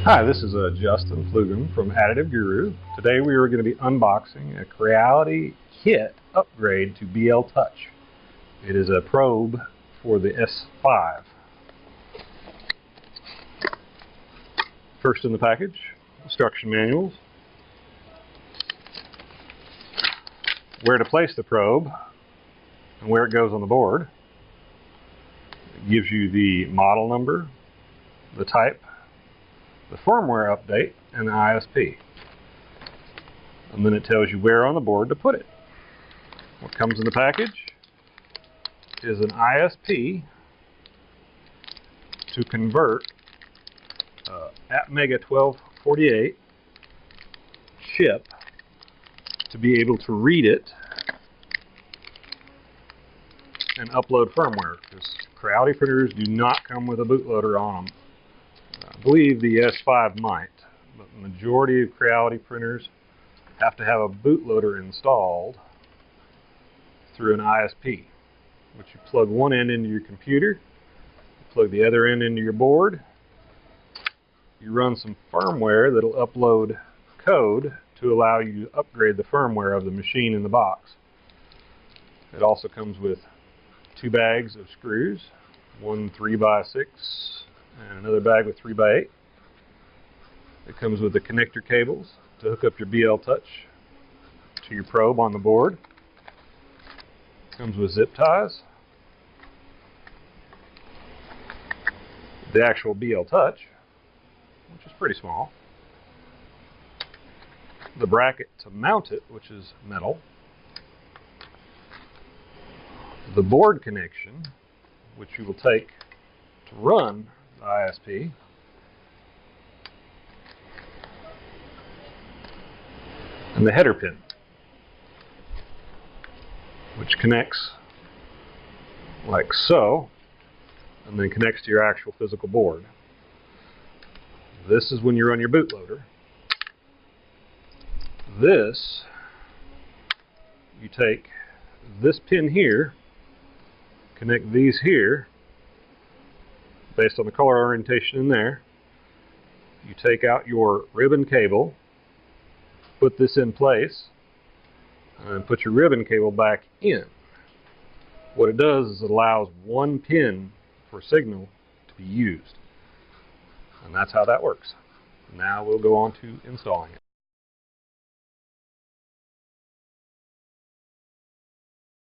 Hi, this is Justin Flugum from Additive Guru. Today we are going to be unboxing a Creality kit upgrade to BL Touch. It is a probe for the S5. First in the package, instruction manuals, where to place the probe and where it goes on the board. It gives you the model number, the type, the firmware update, and the ISP. And then it tells you where on the board to put it. What comes in the package is an ISP to convert Atmega 1248 chip to be able to read it and upload firmware, because Creality printers do not come with a bootloader on them. I believe the S5 might, but the majority of Creality printers have to have a bootloader installed through an ISP, which you plug one end into your computer, you plug the other end into your board, you run some firmware that'll upload code to allow you to upgrade the firmware of the machine in the box. It also comes with 2 bags of screws, one 3x6 and another bag with 3x8. It comes with the connector cables to hook up your BL Touch to your probe on the board. It comes with zip ties. The actual BL Touch, which is pretty small. The bracket to mount it, which is metal. The board connection, which you will take to run the ISP. And the header pin, which connects like so, and then connects to your actual physical board. This is when you run your bootloader. This, you take this pin here, connect these here, based on the color orientation in there. You take out your ribbon cable, put this in place, and put your ribbon cable back in. What it does is it allows one pin for signal to be used. And that's how that works. Now we'll go on to installing it.